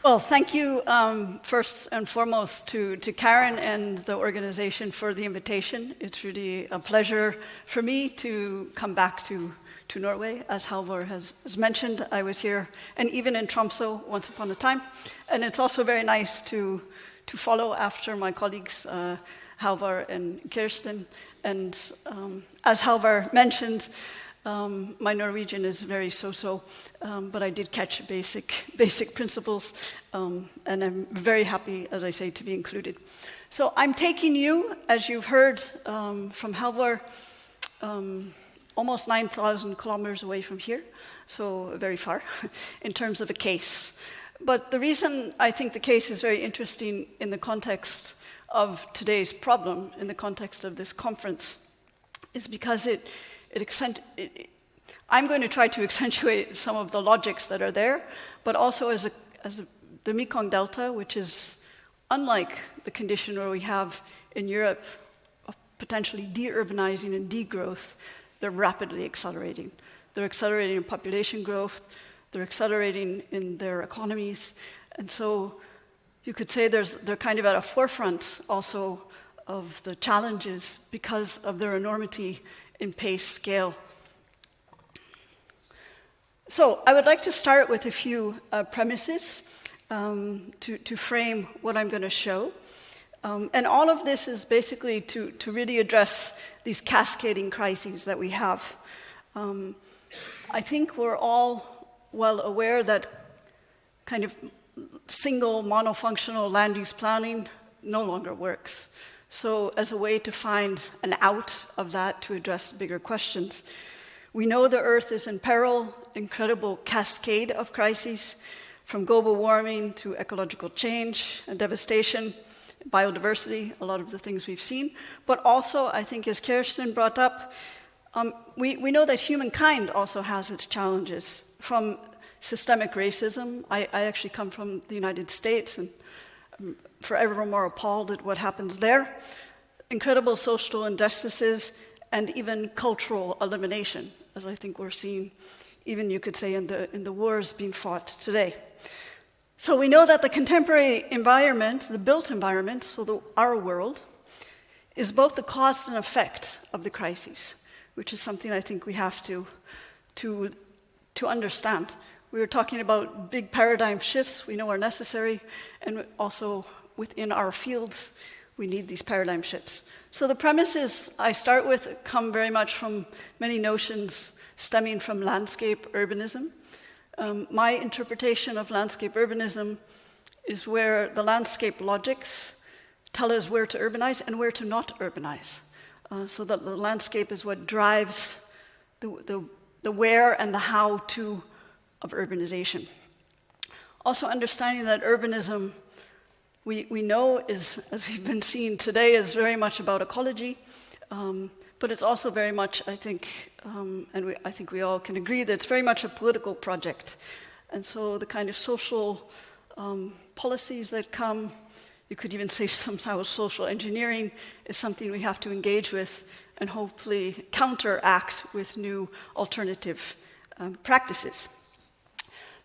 Well, thank you first and foremost to Karen and the organization for the invitation. It's really a pleasure for me to come back to Norway. As Halvor has mentioned, I was here and even in Tromsø once upon a time. And it's also very nice to follow after my colleagues Halvor and Kirsten. And as Halvor mentioned, my Norwegian is very so-so, but I did catch basic principles, and I'm very happy, as I say, to be included. So I'm taking you, as you've heard from Halvor, almost 9,000 kilometers away from here, so very far in terms of a case. But the reason I think the case is very interesting in the context of today's problem, in the context of this conference, is because I'm going to try to accentuate some of the logics that are there, but also as the Mekong Delta, which is unlike the condition where we have in Europe of potentially de-urbanizing and degrowth, they're rapidly accelerating. They're accelerating in population growth, they're accelerating in their economies, and so you could say they're kind of at a forefront also of the challenges because of their enormity in pace, scale. So I would like to start with a few premises to frame what I'm going to show. And all of this is basically to really address these cascading crises that we have. I think we're all well aware that kind of single monofunctional land use planning no longer works. So as a way to find an out of that to address bigger questions, we know the Earth is in peril, incredible cascade of crises, from global warming to ecological change and devastation, biodiversity, a lot of the things we've seen. But also, I think as Kirsten brought up, we know that humankind also has its challenges, from systemic racism. I actually come from the United States and I'm forever more appalled at what happens there. Incredible social injustices and even cultural elimination, as I think we're seeing, even you could say in the wars being fought today. So we know that the contemporary environment, the built environment, so our world, is both the cause and effect of the crises, which is something I think we have to understand. We were talking about big paradigm shifts we know are necessary, and also within our fields, we need these paradigm shifts. So the premises I start with come very much from many notions stemming from landscape urbanism. My interpretation of landscape urbanism is where the landscape logics tell us where to urbanize and where to not urbanize. So that the landscape is what drives the where and the how to of urbanization. Also understanding that urbanism, we know is, as we've been seeing today, is very much about ecology, but it's also very much, I think, I think we all can agree that it's very much a political project. And so the kind of social policies that come, you could even say somehow social engineering, is something we have to engage with and hopefully counteract with new alternative practices.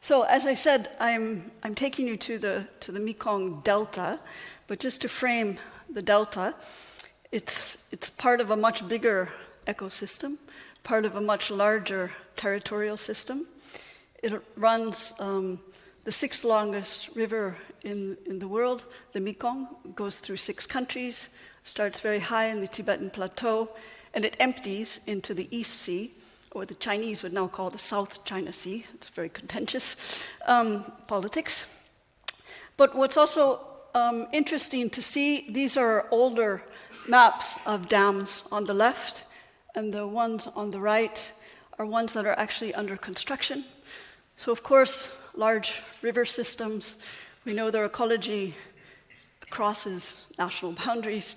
So as I said, I'm taking you to the Mekong Delta, but just to frame the Delta, it's part of a much bigger ecosystem, part of a much larger territorial system. It runs the sixth longest river in the world, the Mekong, goes through 6 countries, starts very high in the Tibetan Plateau, and it empties into the East Sea, or the Chinese would now call the South China Sea. It's very contentious politics. But what's also interesting to see, these are older maps of dams on the left, and the ones on the right are ones that are actually under construction. So of course, large river systems, we know their ecology crosses national boundaries.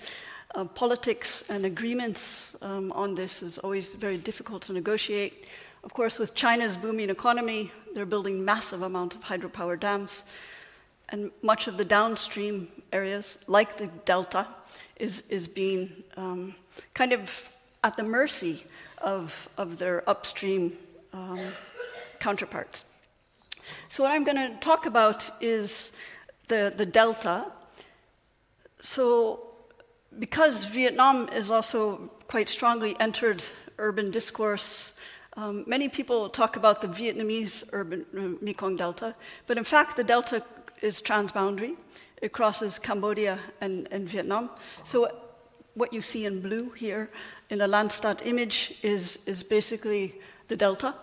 Politics and agreements on this is always very difficult to negotiate. Of course, with China's booming economy, they're building massive amounts of hydropower dams, and much of the downstream areas, like the delta, is being kind of at the mercy of their upstream counterparts. So what I'm going to talk about is the delta. So because Vietnam is also quite strongly entered urban discourse, many people talk about the Vietnamese urban Mekong Delta, but in fact the delta is transboundary. It crosses Cambodia and Vietnam. So what you see in blue here in the Landsat image is basically the delta.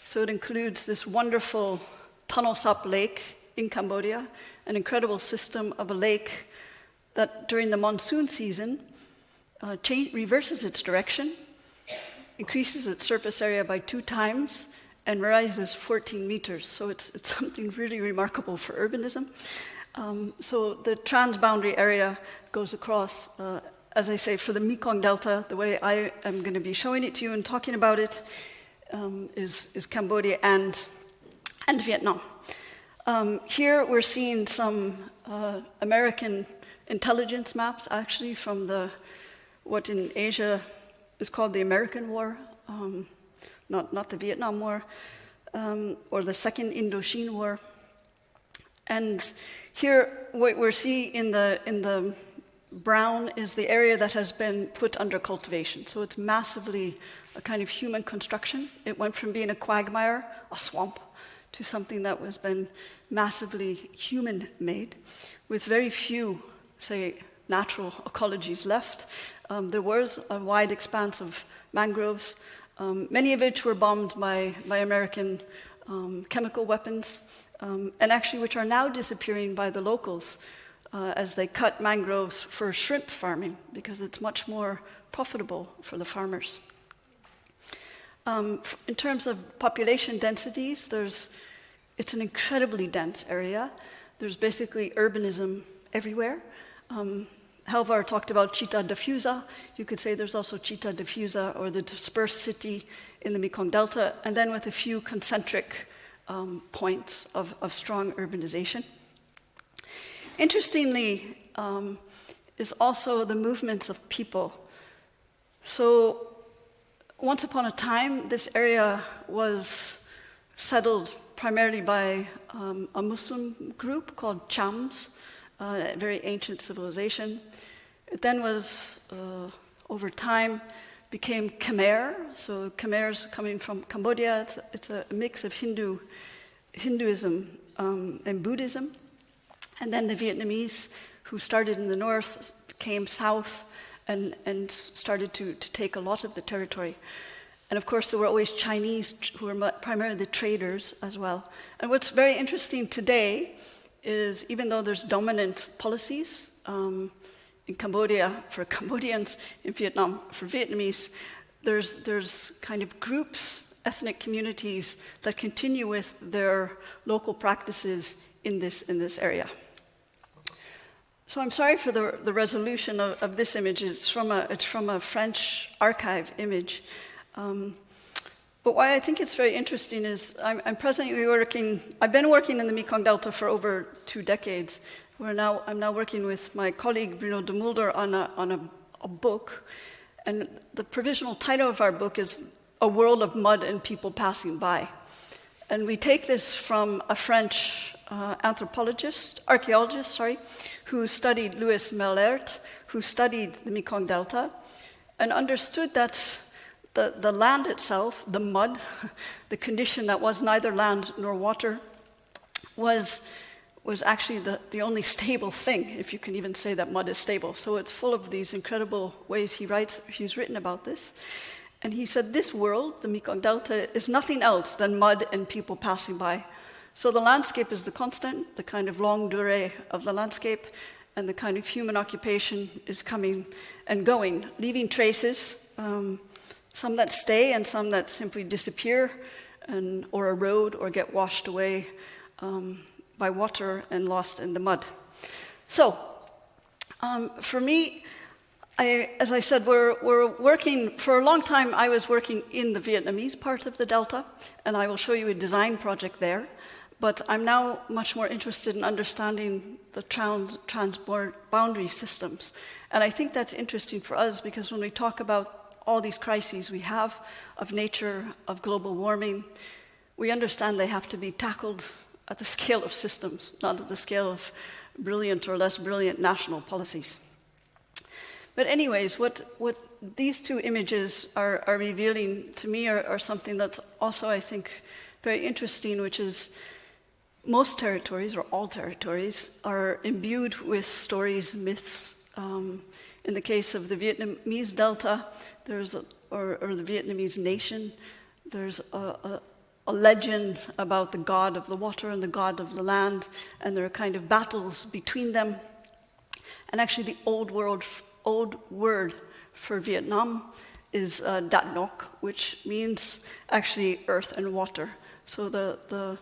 So it includes this wonderful Tunnel Sap Lake in Cambodia, an incredible system of a lake that during the monsoon season reverses its direction, increases its surface area by 2 times, and rises 14 meters. So it's something really remarkable for urbanism. So the transboundary area goes across, as I say, for the Mekong Delta, the way I am going to be showing it to you and talking about it is Cambodia and Vietnam. Here we're seeing some American intelligence maps, actually, from what in Asia is called the American War, not the Vietnam War, or the Second Indochine War. And here, what we're seeing in the brown is the area that has been put under cultivation. So it's massively a kind of human construction. It went from being a quagmire, a swamp, to something that was been massively human-made, with very few, say, natural ecologies left. There was a wide expanse of mangroves, many of which were bombed by American chemical weapons, and actually which are now disappearing by the locals as they cut mangroves for shrimp farming, because it's much more profitable for the farmers. In terms of population densities, it's an incredibly dense area. There's basically urbanism everywhere. Halvar talked about città diffusa. You could say there's also città diffusa, or the dispersed city in the Mekong Delta, and then with a few concentric points of strong urbanization. Interestingly, is also the movements of people. So once upon a time, this area was settled primarily by a Muslim group called Chams, a very ancient civilization. It then was, over time, became Khmer. So Khmer's coming from Cambodia. It's a mix of Hinduism and Buddhism. And then the Vietnamese, who started in the north, came south and started to take a lot of the territory. And of course, there were always Chinese, who were primarily the traders as well. And what's very interesting today is, even though there's dominant policies in Cambodia for Cambodians, in Vietnam for Vietnamese, there's kind of groups, ethnic communities that continue with their local practices in this area. So I'm sorry for the resolution of this image. It's from a French archive image. But why I think it's very interesting is I'm presently working. I've been working in the Mekong Delta for over 2 decades. I'm now working with my colleague Bruno de Mulder on a book, and the provisional title of our book is "A World of Mud and People Passing By," and we take this from a French archaeologist, who studied Louis Melert, who studied the Mekong Delta, and understood that the land itself, the mud, the condition that was neither land nor water, was actually the only stable thing, if you can even say that mud is stable. So it's full of these incredible ways he's written about this. And he said, this world, the Mekong Delta, is nothing else than mud and people passing by. So the landscape is the constant, the kind of longue durée of the landscape, and the kind of human occupation is coming and going, leaving traces, some that stay and some that simply disappear or erode or get washed away by water and lost in the mud. So, for me, as I said, we're working, for a long time I was working in the Vietnamese part of the Delta, and I will show you a design project there. But I'm now much more interested in understanding the transboundary systems. And I think that's interesting for us, because when we talk about all these crises we have of nature, of global warming, we understand they have to be tackled at the scale of systems, not at the scale of brilliant or less brilliant national policies. But anyways, what these two images are revealing to me are something that's also, I think, very interesting, which is most territories, or all territories, are imbued with stories, myths. In the case of the Vietnamese Delta, or the Vietnamese nation, there's a legend about the god of the water and the god of the land, and there are kind of battles between them. And actually the old word for Vietnam is Dat Nok, which means actually earth and water. So the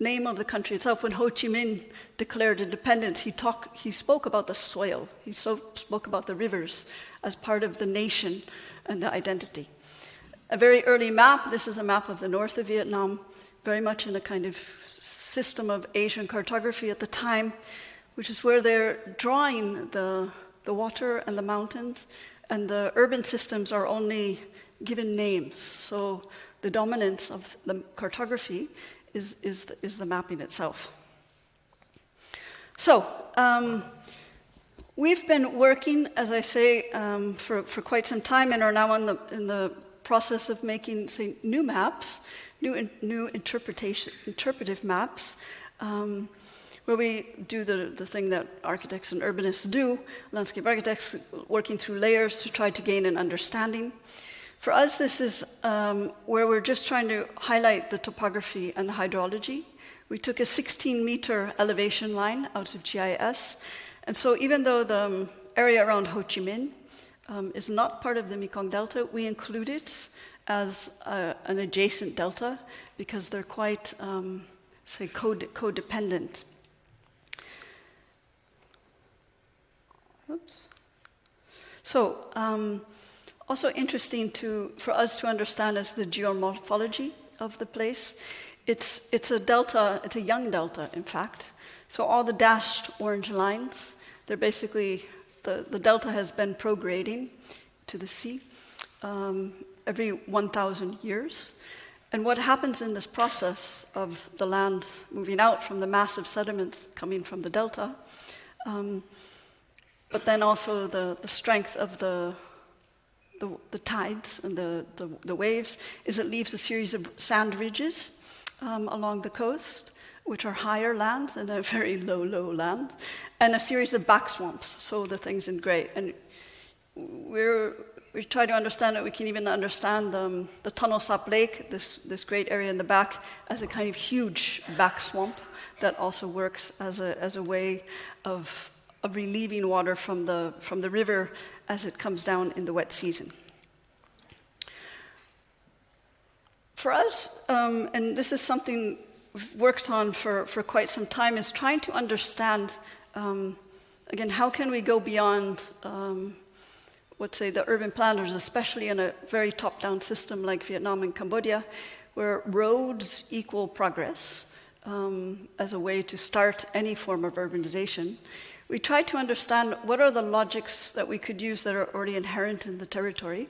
name of the country itself, when Ho Chi Minh declared independence, he spoke about the soil. He spoke about the rivers as part of the nation and the identity. A very early map, this is a map of the north of Vietnam, very much in a kind of system of Asian cartography at the time, which is where they're drawing the water and the mountains, and the urban systems are only given names. So the dominance of the cartography is the mapping itself. So we've been working, as I say, for quite some time, and are now in the process of making, say, new maps, new interpretive maps, where we do the thing that architects and urbanists do, landscape architects, working through layers to try to gain an understanding. For us, this is where we're just trying to highlight the topography and the hydrology. We took a 16-meter elevation line out of GIS, and so even though the area around Ho Chi Minh is not part of the Mekong Delta, we include it as an adjacent delta because they're quite, say, codependent. Oops. So, also interesting for us to understand is the geomorphology of the place. It's a delta, it's a young delta, in fact. So all the dashed orange lines, they're basically, the delta has been prograding to the sea every 1,000 years. And what happens in this process of the land moving out from the massive sediments coming from the delta, but then also the strength of the tides and the waves, is it leaves a series of sand ridges along the coast, which are higher lands and a very low land, and a series of back swamps, so the things in gray. And we try to understand it. We can even understand the Tunnel Sap Lake, this great area in the back, as a kind of huge back swamp that also works as a way of relieving water from the river as it comes down in the wet season. For us, and this is something we've worked on for quite some time, is trying to understand, again, how can we go beyond what, say, the urban planners, especially in a very top-down system like Vietnam and Cambodia, where roads equal progress as a way to start any form of urbanization. We try to understand what are the logics that we could use that are already inherent in the territory.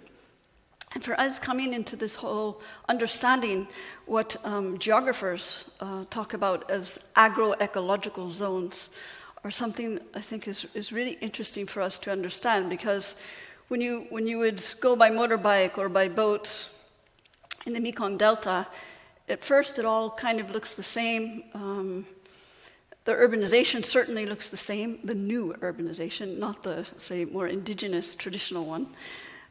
And for us, coming into this whole understanding what geographers talk about as agroecological zones are something I think is really interesting for us to understand, because when you would go by motorbike or by boat in the Mekong Delta, at first it all kind of looks the same. The urbanization certainly looks the same, the new urbanization, not the, say, more indigenous, traditional one.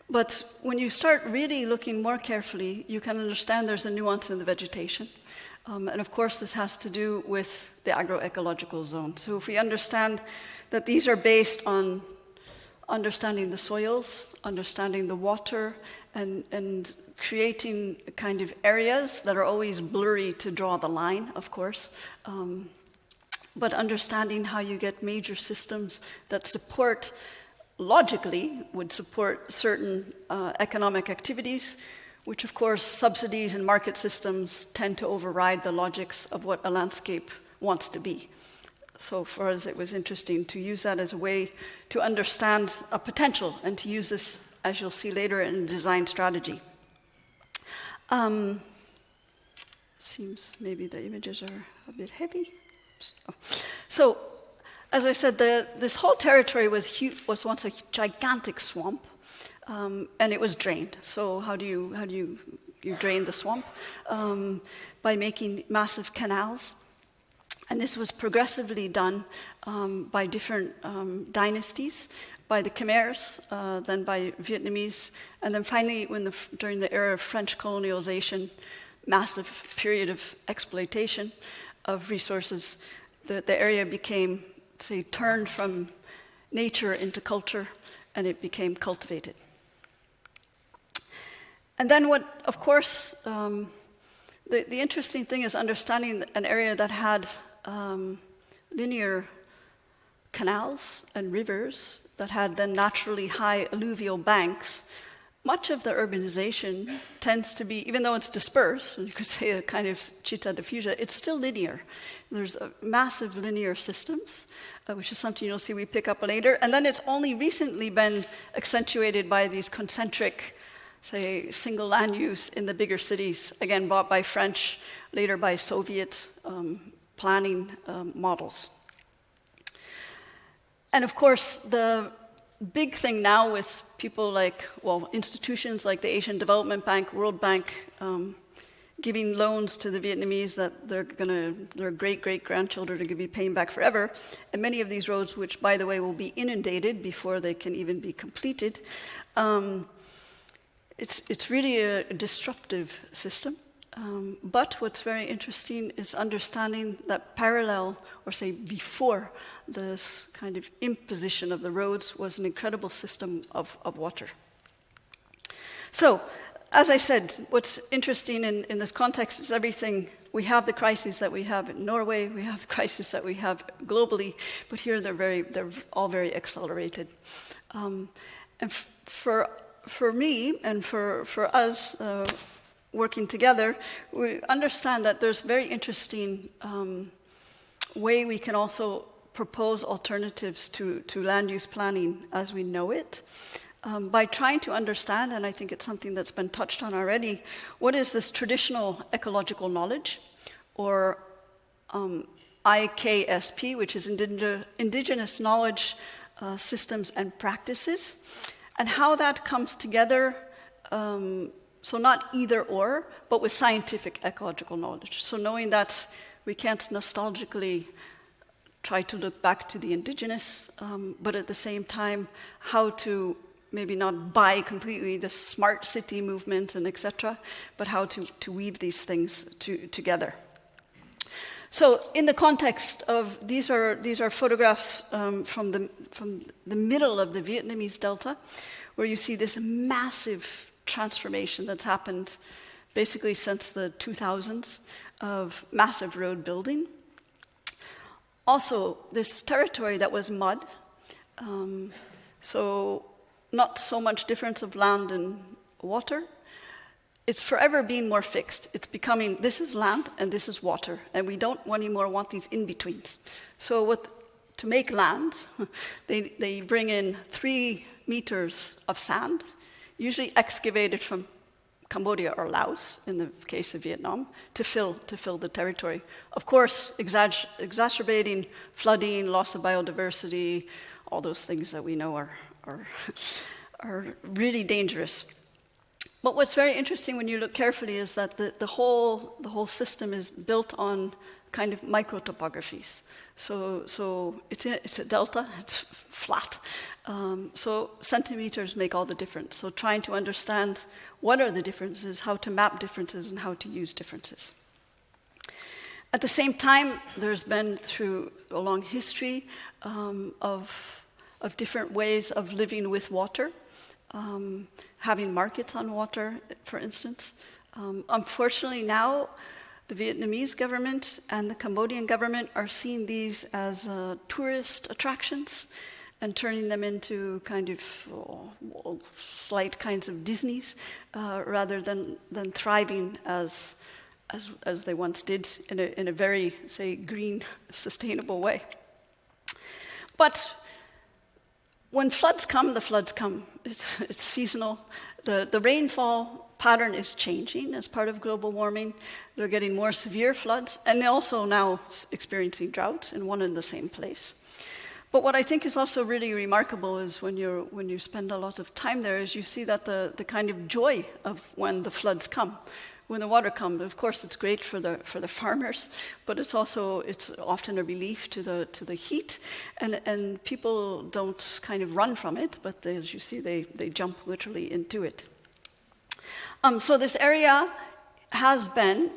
But when you start really looking more carefully, you can understand there's a nuance in the vegetation. And of course, this has to do with the agroecological zone. So if we understand that these are based on understanding the soils, understanding the water, and creating kind of areas that are always blurry to draw the line, of course, but understanding how you get major systems that support, logically, would support certain economic activities, which of course subsidies and market systems tend to override the logics of what a landscape wants to be. So for us it was interesting to use that as a way to understand a potential and to use this, as you'll see later, in design strategy. Seems maybe the images are a bit heavy. So, as I said, this whole territory was once a gigantic swamp, and it was drained. So how do you drain the swamp? By making massive canals. And this was progressively done by different dynasties, by the Khmers, then by Vietnamese, and then finally, during the era of French colonialization, massive period of exploitation of resources, the area became, say, turned from nature into culture, and it became cultivated. And then of course, the interesting thing is understanding an area that had linear canals and rivers that had then naturally high alluvial banks. Much of the urbanization tends to be, even though it's dispersed, and you could say a kind of città diffusa, it's still linear. There's massive linear systems, which is something you'll see we pick up later. And then it's only recently been accentuated by these concentric, say, single land use in the bigger cities, again, bought by French, later by Soviet planning models. And of course, the big thing now with people like, well, institutions like the Asian Development Bank, World Bank, giving loans to the Vietnamese that their great-great-grandchildren are going to be paying back forever, and many of these roads, which, by the way, will be inundated before they can even be completed, it's really a disruptive system. But what's very interesting is understanding that parallel, or say before this kind of imposition of the roads, was an incredible system of water. So, as I said, what's interesting in this context is everything. We have the crises that we have in Norway, we have the crises that we have globally, but here they're all very accelerated. And for me and for us, working together, we understand that there's very interesting way we can also propose alternatives to land use planning as we know it, by trying to understand, and I think it's something that's been touched on already, what is this traditional ecological knowledge, or IKSP, which is indigenous knowledge, systems and practices, and how that comes together. So not either or, but with scientific ecological knowledge. So knowing that we can't nostalgically try to look back to the indigenous, but at the same time, how to maybe not buy completely the smart city movement and etc., but how to weave these things together. So in the context of, these are photographs from the middle of the Vietnamese Delta, where you see this massive transformation that's happened basically since the 2000s of massive road building. Also, this territory that was mud, so not so much difference of land and water. It's forever being more fixed. It's becoming, this is land and this is water, and we don't anymore want these in-betweens. So to make land, they bring in 3 meters of sand, usually excavated from Cambodia or Laos, in the case of Vietnam, to fill the territory. Of course, exacerbating flooding, loss of biodiversity, all those things that we know are really dangerous. But what's very interesting when you look carefully is that the whole system is built on kind of microtopographies. So it's a delta, it's flat. So centimeters make all the difference. So trying to understand what are the differences, how to map differences, and how to use differences. At the same time, there's been, through a long history of different ways of living with water, having markets on water, for instance. Unfortunately now, the Vietnamese government and the Cambodian government are seeing these as tourist attractions and turning them into kind of slight kinds of Disneys, rather than thriving as they once did in a very, say, green, sustainable way. But when floods come, the floods come. It's seasonal. The rainfall pattern is changing as part of global warming. They're getting more severe floods, and they're also now experiencing droughts in one and the same place. But what I think is also really remarkable is when you spend a lot of time there, is you see that the kind of joy of when the floods come, when the water comes. Of course, it's great for the farmers, but it's often a relief to the heat, and people don't kind of run from it, but as you see, they jump literally into it. So this area has been,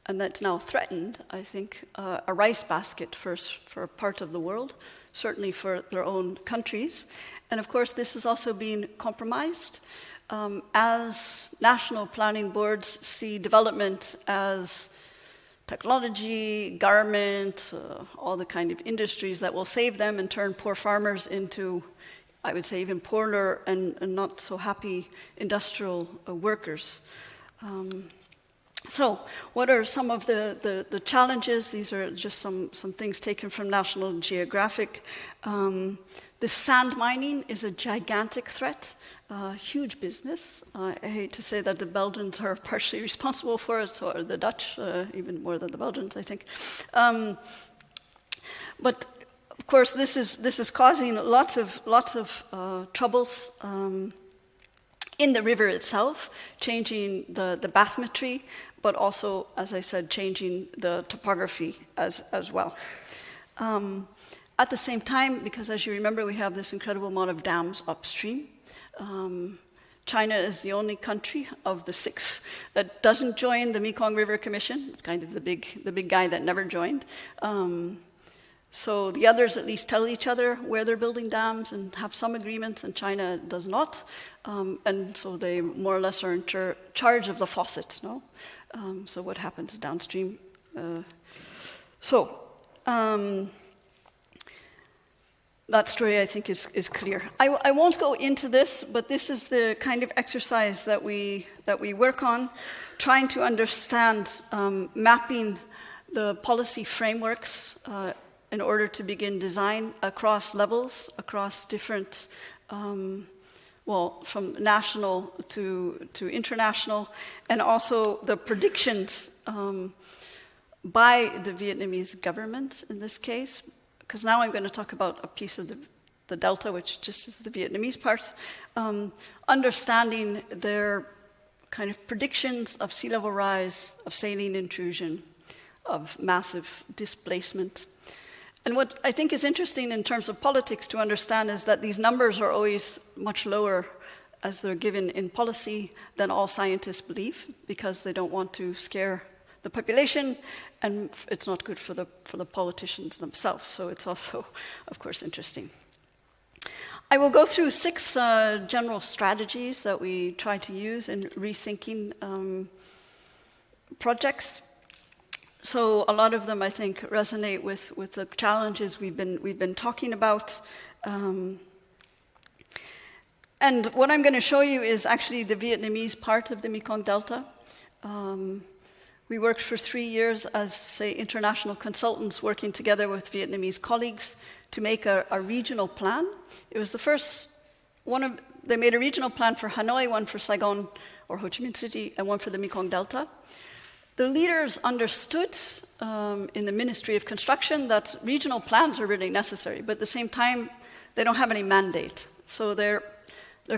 and that's now threatened, I think, a rice basket for part of the world, certainly for their own countries. And of course, this is also being compromised as national planning boards see development as technology, garment, all the kind of industries that will save them and turn poor farmers into, I would say, even poorer and not so happy industrial workers. So what are some of the challenges? These are just some things taken from National Geographic. The sand mining is a gigantic threat, huge business. I hate to say that the Belgians are partially responsible for it, or the Dutch, even more than the Belgians, I think. But of course, this is causing lots of troubles in the river itself, changing the bathymetry, but also, as I said, changing the topography as well. At the same time, because as you remember, we have this incredible amount of dams upstream. China is the only country of the 6 that doesn't join the Mekong River Commission. It's kind of the big guy that never joined. So the others at least tell each other where they're building dams and have some agreements, and China does not. And so they more or less are in charge of the faucets, no? So what happens downstream? That story, I think, is clear. I won't go into this, but this is the kind of exercise that we work on, trying to understand mapping the policy frameworks in order to begin design across levels, across different, from national to international, and also the predictions by the Vietnamese government in this case. Because now I'm going to talk about a piece of the delta, which just is the Vietnamese part, understanding their kind of predictions of sea level rise, of saline intrusion, of massive displacement. And what I think is interesting in terms of politics to understand is that these numbers are always much lower as they're given in policy than all scientists believe, because they don't want to scare the population, and it's not good for the politicians themselves. So it's also, of course, interesting. I will go through 6 general strategies that we try to use in rethinking projects. So a lot of them, I think, resonate with the challenges we've been talking about. And what I'm going to show you is actually the Vietnamese part of the Mekong Delta. We worked for 3 years as, say, international consultants working together with Vietnamese colleagues to make a regional plan. It was the first they made a regional plan for Hanoi, one for Saigon or Ho Chi Minh City, and one for the Mekong Delta. The leaders understood in the Ministry of Construction that regional plans are really necessary, but at the same time, they don't have any mandate. So they're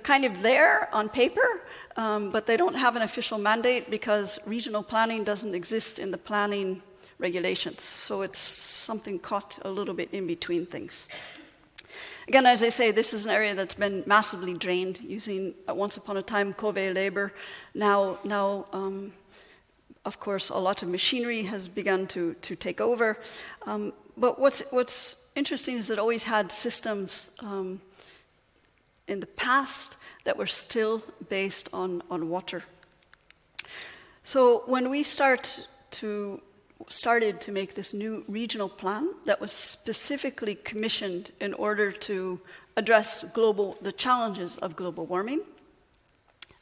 kind of there on paper, but they don't have an official mandate because regional planning doesn't exist in the planning regulations. So it's something caught a little bit in between things. Again, as I say, this is an area that's been massively drained using, once upon a time, Cove labor. Now, of course, a lot of machinery has begun to take over. But what's interesting is it always had systems in the past that were still based on water. So when we started to make this new regional plan that was specifically commissioned in order to address the challenges of global warming,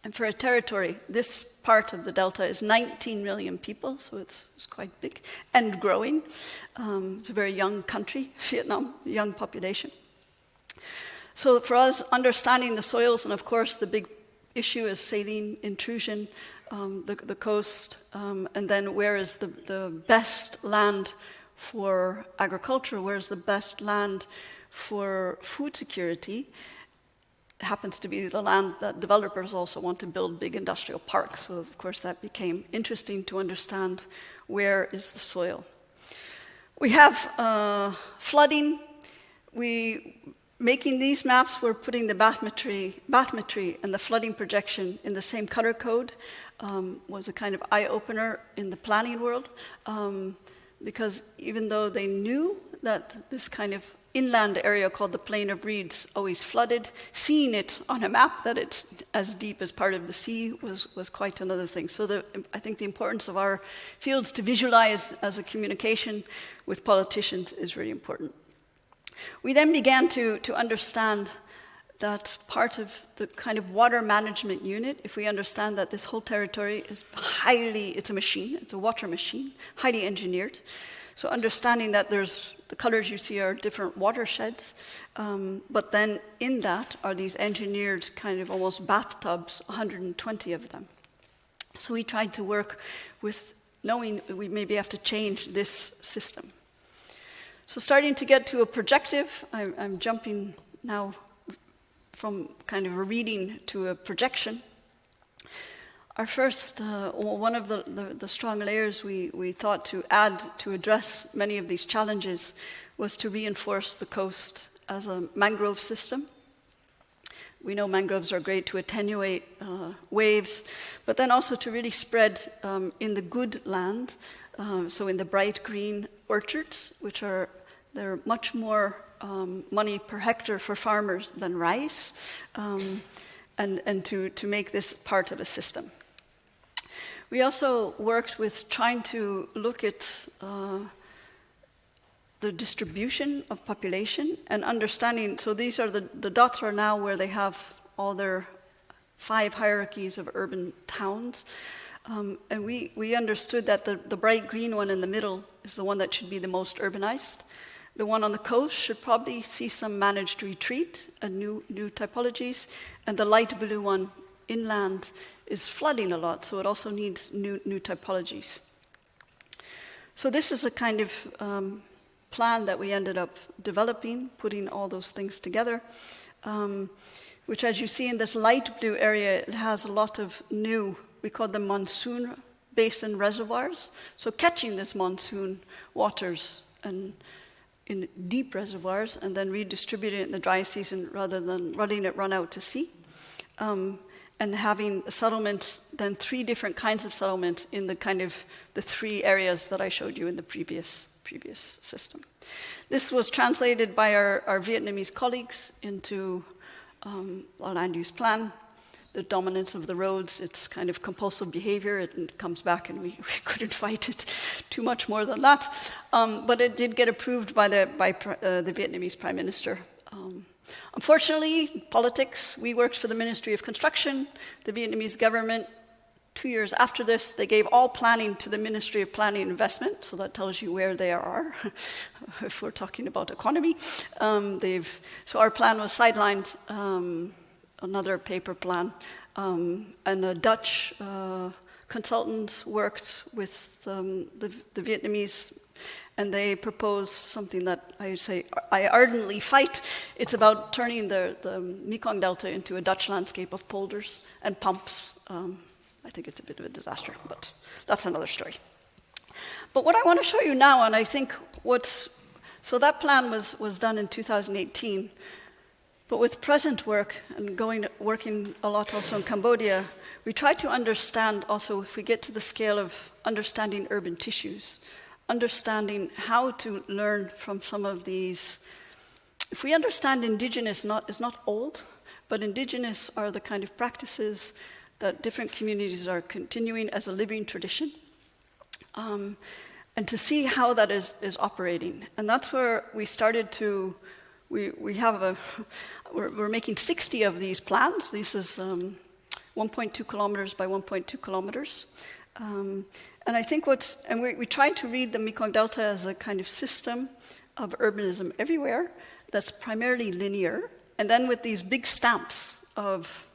and for a territory, this part of the delta is 19 million people, so it's quite big and growing. It's a very young country, Vietnam, young population. So for us, understanding the soils and, of course, the big issue is saline intrusion, the coast, and then where is the best land for agriculture, where is the best land for food security. It happens to be the land that developers also want to build big industrial parks. So of course that became interesting to understand where is the soil. We have flooding. Making these maps, we're putting the bathymetry and the flooding projection in the same color code. Was a kind of eye-opener in the planning world, because even though they knew that this kind of inland area called the Plain of Reeds always flooded, seeing it on a map that it's as deep as part of the sea was quite another thing. So I think the importance of our fields to visualize as a communication with politicians is really important. We then began to understand that part of the kind of water management unit, if we understand that this whole territory is it's a machine, it's a water machine, highly engineered. So understanding that the colors you see are different watersheds, but then in that are these engineered kind of almost bathtubs, 120 of them. So we tried to work with knowing we maybe have to change this system. So starting to get to a projective, I'm jumping now from kind of a reading to a projection. Our first, one of the strong layers we thought to add to address many of these challenges was to reinforce the coast as a mangrove system. We know mangroves are great to attenuate waves, but then also to really spread in the good land, so in the bright green orchards, they're much more money per hectare for farmers than rice, and to make this part of a system. We also worked with trying to look at the distribution of population and understanding. So these are the dots are now where they have all their 5 hierarchies of urban towns. And we understood that the bright green one in the middle is the one that should be the most urbanized. The one on the coast should probably see some managed retreat and new typologies. And the light blue one inland is flooding a lot, so it also needs new typologies. So this is a kind of plan that we ended up developing, putting all those things together, which, as you see in this light blue area, it has a lot of new, we call them monsoon basin reservoirs, so catching this monsoon waters and in deep reservoirs and then redistributing it in the dry season rather than letting it run out to sea. And having settlements, then 3 different kinds of settlements in the kind of the 3 areas that I showed you in the previous system. This was translated by our Vietnamese colleagues into a land use plan. The dominance of the roads, it's kind of compulsive behavior. It comes back and we couldn't fight it too much more than that. But it did get approved by the Vietnamese Prime Minister. Unfortunately, politics, we worked for the Ministry of Construction. The Vietnamese government, 2 years after this, they gave all planning to the Ministry of Planning and Investment, so that tells you where they are, if we're talking about economy. So our plan was sidelined, another paper plan, and a Dutch consultant worked with the Vietnamese, and they proposed something that I ardently fight. It's about turning the Mekong Delta into a Dutch landscape of polders and pumps. I think it's a bit of a disaster, but that's another story. But what I want to show you now, and I think so that plan was done in 2018, but with present work and working a lot also in Cambodia, we try to understand also, if we get to the scale of understanding urban tissues, understanding how to learn from some of these. If we understand indigenous is not old, but indigenous are the kind of practices that different communities are continuing as a living tradition, and to see how that is operating. And that's where we started to, we're making 60 of these plans. This is 1.2 kilometers by 1.2 kilometers. And I think we try to read the Mekong Delta as a kind of system of urbanism everywhere that's primarily linear, and then with these big stamps of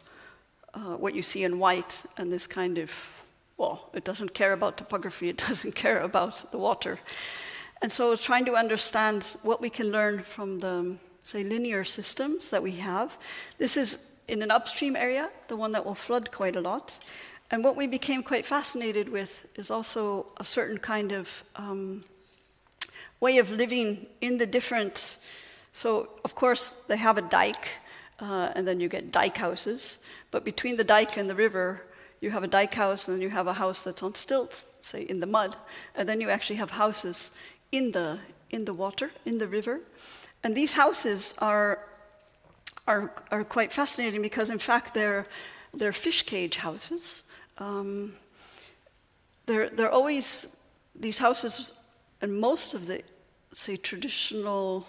what you see in white, and this kind of, well, it doesn't care about topography, it doesn't care about the water. And so it's trying to understand what we can learn from the, say, linear systems that we have. This is in an upstream area, the one that will flood quite a lot. And what we became quite fascinated with is also a certain kind of way of living in the different. So, of course, they have a dike, and then you get dike houses. But between the dike and the river, you have a dike house, and then you have a house that's on stilts, say, in the mud. And then you actually have houses in the water, in the river. And these houses are quite fascinating because, in fact, they're fish cage houses. They're always, these houses, and most of the, say, traditional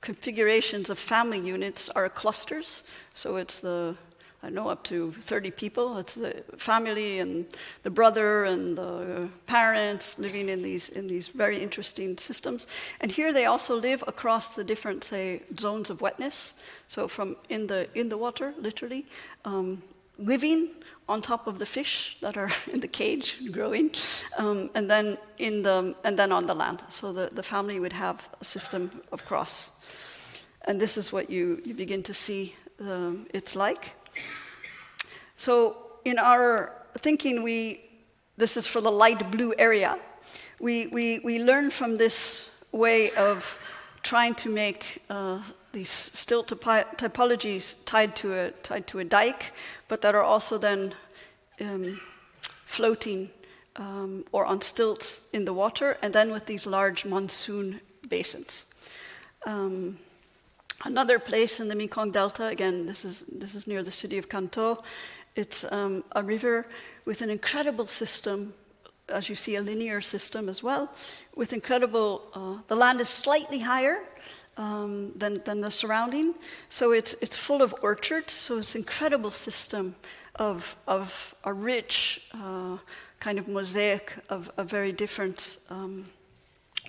configurations of family units are clusters. So it's the, I don't know, up to 30 people. It's the family and the brother and the parents living in these very interesting systems. And here they also live across the different, say, zones of wetness. So from in the water, literally, living on top of the fish that are in the cage growing, and then on the land. So the family would have a system of cross. And this is what you begin to see it's like. So in our thinking, this is for the light blue area. We learn from this way of trying to make these stilt typologies tied to a dike, but that are also then floating or on stilts in the water, and then with these large monsoon basins. Another place in the Mekong Delta, again, this is near the city of Kanto. It's a river with an incredible system, as you see, a linear system as well, with incredible. The land is slightly higher than the surrounding, so it's full of orchards. So it's an incredible system of a rich kind of mosaic of very different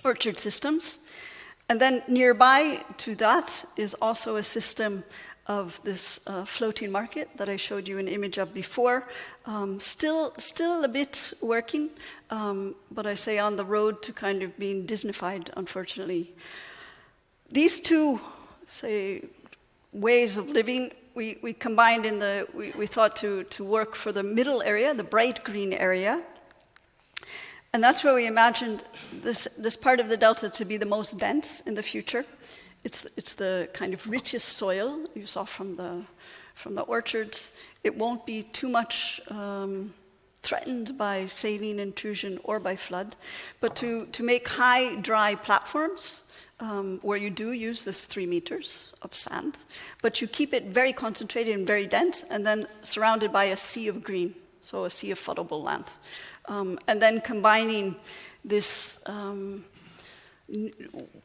orchard systems. And then nearby to that is also a system of this floating market that I showed you an image of before. Still a bit working, but I say on the road to kind of being Disneyfied, unfortunately. These two, say, ways of living, we combined we thought to work for the middle area, the bright green area. And that's where we imagined this part of the delta to be the most dense in the future. It's the kind of richest soil you saw from the orchards. It won't be too much threatened by saline intrusion or by flood, but to make high dry platforms where you do use this 3 meters of sand, but you keep it very concentrated and very dense, and then surrounded by a sea of green, so a sea of floodable land. And then combining this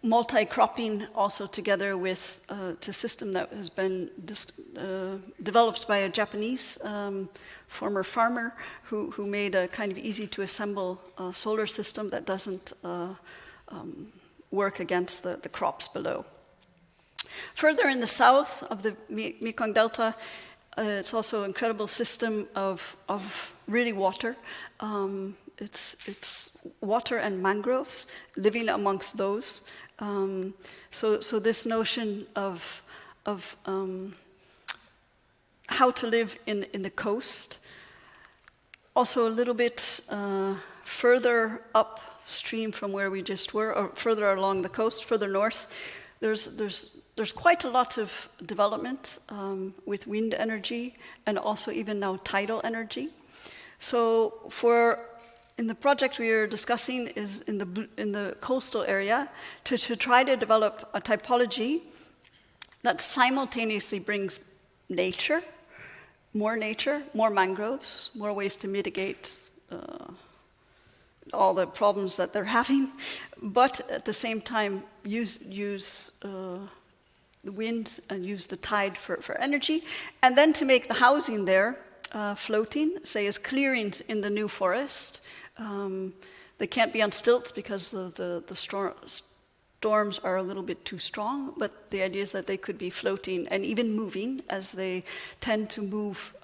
multi-cropping also together with it's a system that has been developed by a Japanese former farmer who made a kind of easy-to-assemble solar system that doesn't work against the crops below. Further in the south of the Mekong Delta, it's also an incredible system of really water. It's water and mangroves, living amongst those. So this notion of how to live in the coast. Also a little bit further upstream from where we just were, or further along the coast, further north, there's quite a lot of development with wind energy and also even now tidal energy. So in the project we are discussing is in the coastal area to try to develop a typology that simultaneously brings nature, more mangroves, more ways to mitigate all the problems that they're having, but at the same time use the wind and use the tide for energy, and then to make the housing there floating, say as clearings in the new forest. They can't be on stilts because the storms are a little bit too strong, but the idea is that they could be floating and even moving as they tend to move.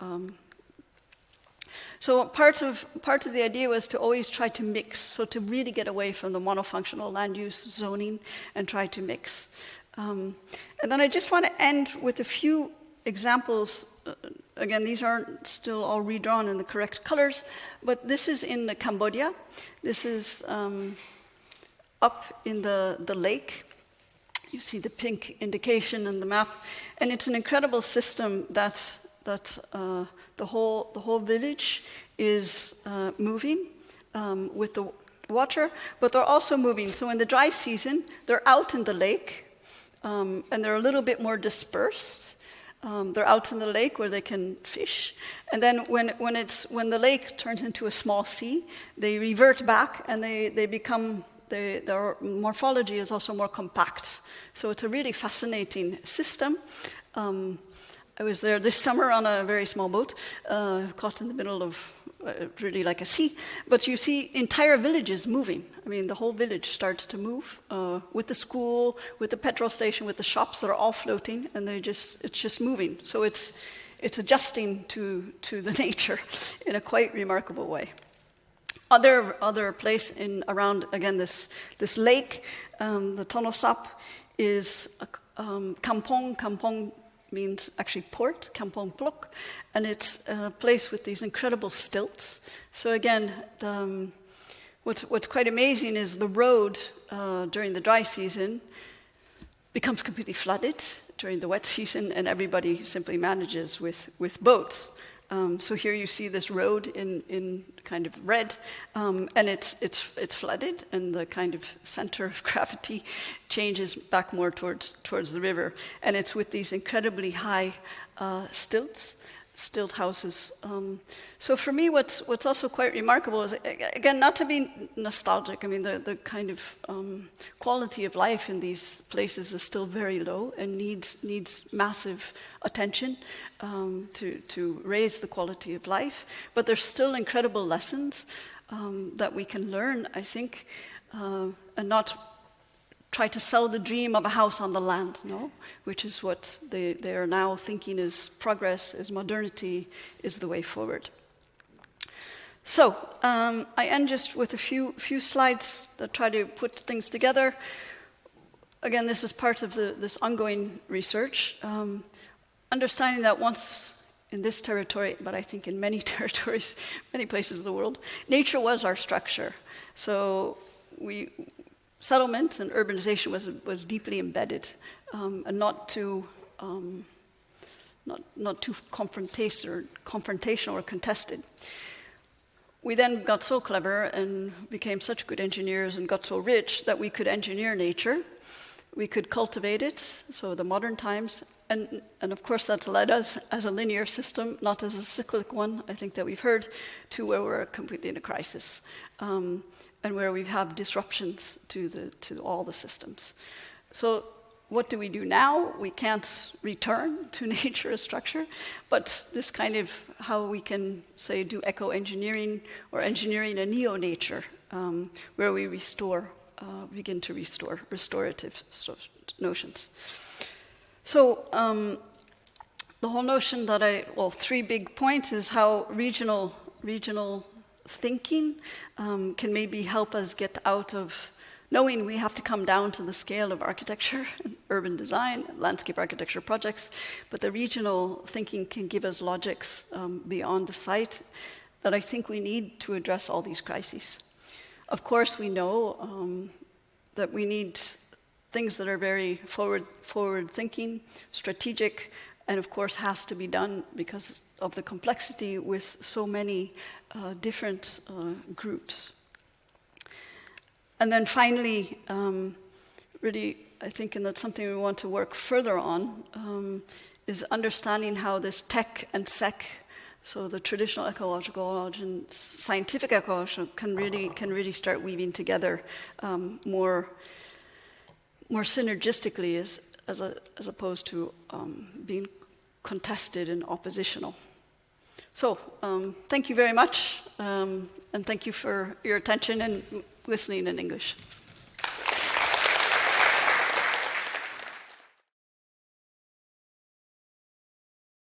So part of the idea was to always try to mix, so to really get away from the monofunctional land use zoning and try to mix. And then I just want to end with a few examples. Again, these aren't still all redrawn in the correct colors, but this is in Cambodia. This is up in the lake. You see the pink indication in the map, and it's an incredible system that the whole village is moving with the water, but they're also moving. So in the dry season, they're out in the lake, and they're a little bit more dispersed. They're out in the lake where they can fish, and then when the lake turns into a small sea, they revert back and they become. Their morphology is also more compact. So it's a really fascinating system. I was there this summer on a very small boat, caught in the middle of really like a sea. But you see entire villages moving. I mean, the whole village starts to move with the school, with the petrol station, with the shops that are all floating, and it's just moving. So it's adjusting to the nature in a quite remarkable way. Other place around again this lake, the Tonosap, is Kampong. Kampong means actually port, Kampong Plok, and it's a place with these incredible stilts. So again, what's quite amazing is the road during the dry season becomes completely flooded during the wet season, and everybody simply manages with boats. So here you see this road in kind of red, and it's flooded, and the kind of center of gravity changes back more towards the river, and it's with these incredibly high stilt houses. So for me, what's also quite remarkable is, again, not to be nostalgic. I mean, the kind of quality of life in these places is still very low and needs massive attention to raise the quality of life. But there's still incredible lessons that we can learn, I think, and not try to sell the dream of a house on the land, no? Which is what they are now thinking is progress, is modernity, is the way forward. So I end just with a few slides that try to put things together. Again, this is part of this ongoing research. Understanding that once in this territory, but I think in many territories, many places of the world, nature was our structure. So settlement and urbanization was deeply embedded, and not too confrontational or contested. We then got so clever and became such good engineers and got so rich that we could engineer nature. We could cultivate it, so the modern times, and of course that's led us as a linear system, not as a cyclic one, I think that we've heard, to where we're completely in a crisis, and where we have disruptions to all the systems. So what do we do now? We can't return to nature as structure, but this kind of how we can, say, do eco-engineering or engineering a neo-nature, where we begin to restore restorative notions. So the whole notion three big points is how regional thinking can maybe help us get out of knowing we have to come down to the scale of architecture, urban design, landscape architecture projects, but the regional thinking can give us logics beyond the site that I think we need to address all these crises. Of course, we know that we need things that are very forward-thinking, strategic, and of course has to be done because of the complexity with so many different groups. And then finally, really, I think, and that's something we want to work further on, is understanding how this tech and sec, so the traditional ecological and scientific ecology, can really start weaving together more synergistically as opposed to being contested and oppositional. So thank you very much, and thank you for your attention and listening in English.